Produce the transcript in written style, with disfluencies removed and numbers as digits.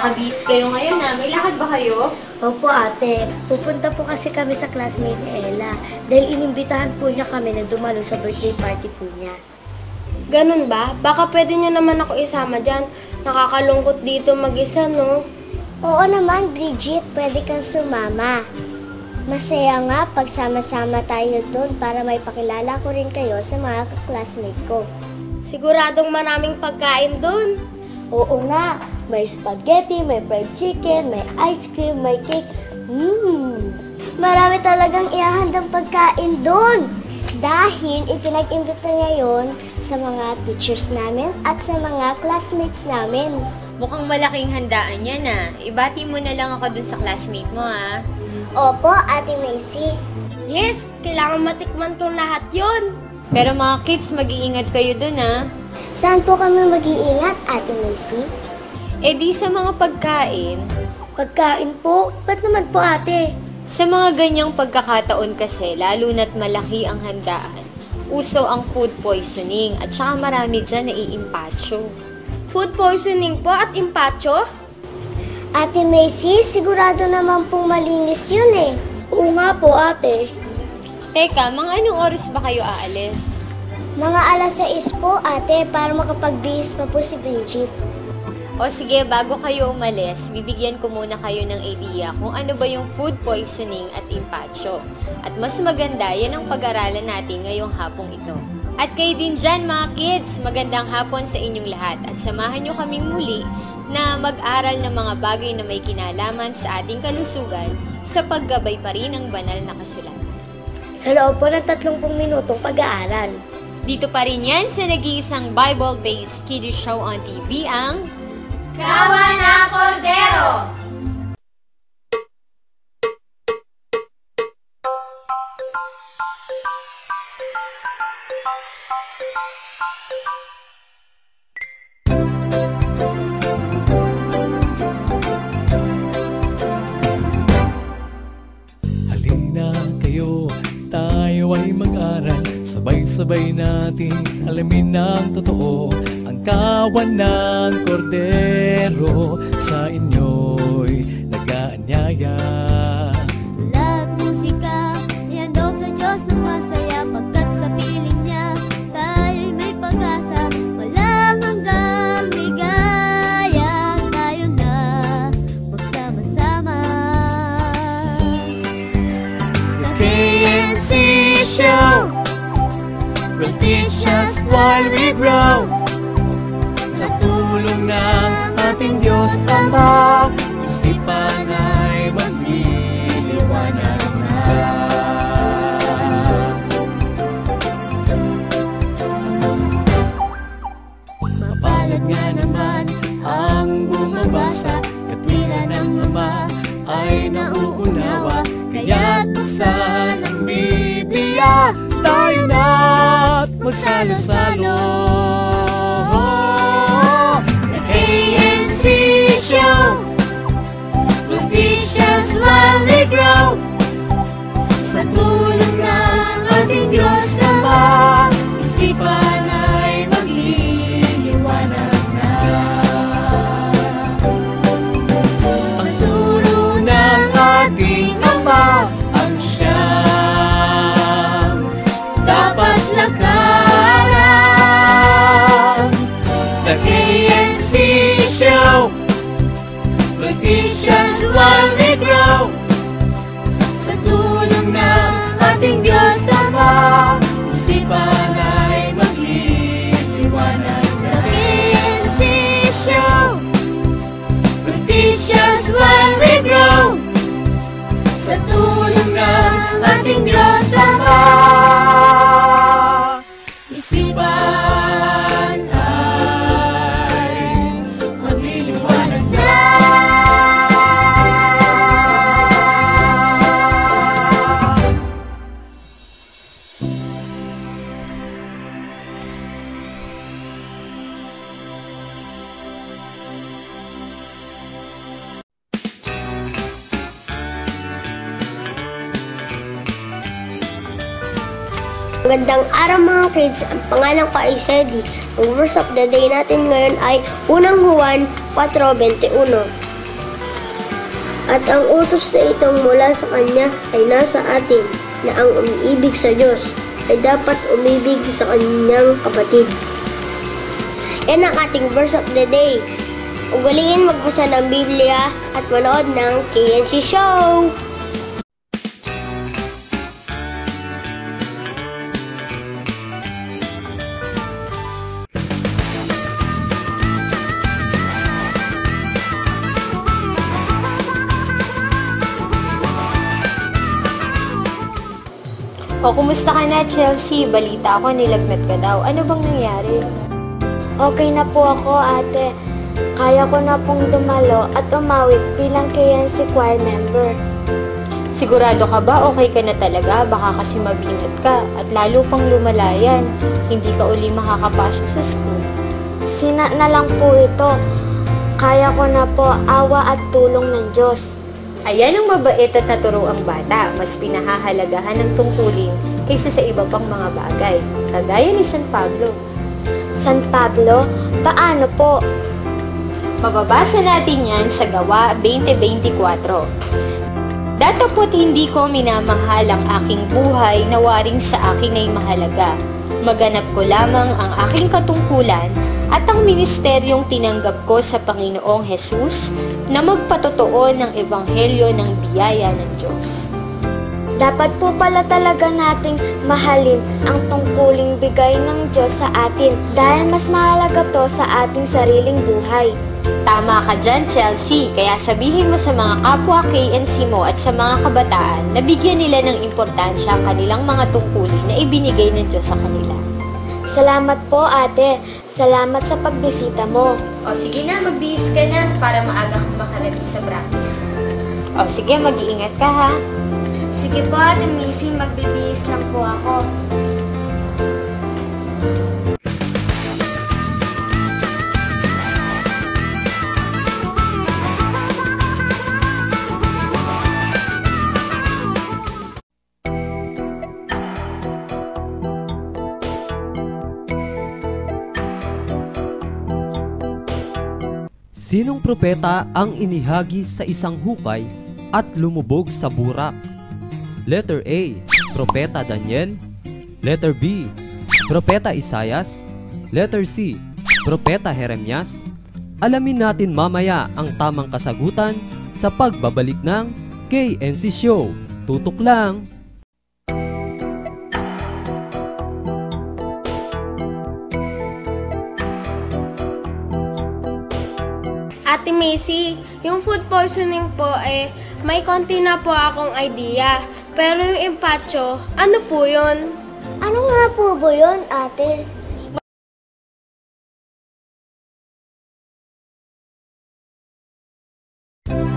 nakabihis kayo ngayon na. May lakad ba kayo? Opo ate, pupunta po kasi kami sa classmate ni Ella dahil inimbitahan po niya kami na dumalo sa birthday party po niya. Ganun ba? Baka pwede niyo naman ako isama dyan. Nakakalungkot dito mag-isa, no? Oo naman, Bridget, pwede kang sumama. Masaya nga pagsama-sama tayo doon para may pakilala ko rin kayo sa mga classmate ko. Siguradong maraming pagkain doon. Oo nga, may spaghetti, may fried chicken, may ice cream, may cake. Marami talagang ihahandang pagkain doon. Dahil ipinag-imbita niya yun sa mga teachers namin at sa mga classmates namin. Mukhang malaking handaan yan ah. Ibati mo na lang ako dun sa classmate mo ah. Opo, Ate Macy. Yes, kailangan matikman kong lahat yon. Pero mga kids, mag-iingat kayo dun ah. Saan po kami mag-iingat, Ate Macy? Eh di sa mga pagkain. Pagkain po? Ba't naman po, ate? Sa mga ganyang pagkakataon kasi, lalo na't malaki ang handaan, uso ang food poisoning at saka marami dyan naiimpatso. Food poisoning po at impatso? Ate Macy, sigurado naman pong malinis yun eh. Oo nga po, ate. Teka, mga anong oras ba kayo aalis? Mga alas 6 po, ate, para makapagbihis pa po si Bridget. O sige, bago kayo umalis, bibigyan ko muna kayo ng idea kung ano ba yung food poisoning at impatso. At mas maganda, yan ang pag-aralan natin ngayong hapong ito. At kayo din dyan mga kids, magandang hapon sa inyong lahat at samahan nyo kaming muli na mag-aral ng mga bagay na may kinalaman sa ating kalusugan sa paggabay pa rin ng banal na kasulatan. Sa loob po ng 30 minutong pag-aaral. Dito pa rin yan sa nag-iisang Bible-based kiddie show on TV ang Kawan ng Kordero! Halina kayo, tayo ay mag-aral. Sabay-sabay nating alamin ng totoo. Ang kawan ng kordero sa inyo'y nag-aanyaya. Lahat musika, ihandog sa Diyos ng masaya. Pagkat sa piling niya, tayo'y may pag-asa. Walang hanggang ligaya, tayo na magsama-sama. The KNC Show will teach us while we grow. Sa tulong ng ating Diyos Ama, isipan ay magliliwanag na. Mapalad nga naman ang bumabasa, katwiran ng Ama ay nauunawa. Kaya't buksan ang Biblia, tayo na't magsalo-salo. The KNC Show will teach us while we grow. Sa tulong ng ating Diyos Ama, isipan ay magliliwanag na. Ang turo ng ating Ama ang siyang dapat lakaran. The KNC Show will teach us while we grow. Sa tulong ng ating Diyos Ama, isipan ay magliliwanag na. The KNC Show will teach us while we grow. Sa tulong ng ating Diyos Ama, isipan ay magliliwanag na. Magandang araw mga kids, ang pangalan ko ay Sedi. Ang verse of the day natin ngayon ay unang Juan 4:21. At ang utos na itong mula sa Kanya ay nasa atin, na ang umiibig sa Diyos ay dapat umibig sa kanyang kapatid. Yan ang ating verse of the day. Ugaliin magbasa ng Biblia at manood ng KNC Show! O, kumusta ka na, Chelsea? Balita ako, nilagnat ka daw. Ano bang nangyari? Okay na po ako, ate. Kaya ko na pong dumalo at umawit bilang KNC choir member. Sigurado ka ba okay ka na talaga? Baka kasi mabinat ka at lalo pang lumalayan. Hindi ka uli makakapasok sa school. Sina na lang po ito. Kaya ko na po, awa at tulong ng Diyos. Ayan ang mabait at naturoang bata. Mas pinahahalagahan ng tungkulin kaysa sa iba pang mga bagay. Kagaya ni San Pablo. San Pablo? Paano po? Mababasa natin yan sa Gawa 20:24. Datapot hindi ko minamahal ang aking buhay na waring sa akin ay mahalaga. Maganap ko lamang ang aking katungkulan at ang ministeryong tinanggap ko sa Panginoong Hesus na magpatotoo ng ebanghelyo ng biyaya ng Diyos. Dapat po pala talaga nating mahalin ang tungkuling bigay ng Diyos sa atin dahil mas mahalaga to sa ating sariling buhay. Tama ka dyan, Chelsea. Kaya sabihin mo sa mga kapwa KNC mo at sa mga kabataan na bigyan nila ng importansya ang kanilang mga tungkulin na ibinigay ng Diyos sa kanila. Salamat po, ate. Salamat sa pagbisita mo. O sige na, magbihis ka na para maaga kang makarating sa practice. O sige, mag-iingat ka ha. Sige po, ate Missy, magbibihis lang po ako. Sinong propeta ang inihagis sa isang hukay at lumubog sa burak? Letter A, Propeta Daniel. Letter B, Propeta Isaias. Letter C, Propeta Jeremias. Alamin natin mamaya ang tamang kasagutan sa pagbabalik ng KNC Show. Tutok lang! Ate Missy, yung food poisoning po may konti na po akong idea. Pero yung empacho, ano po yun? Ano nga po ba yun, ate?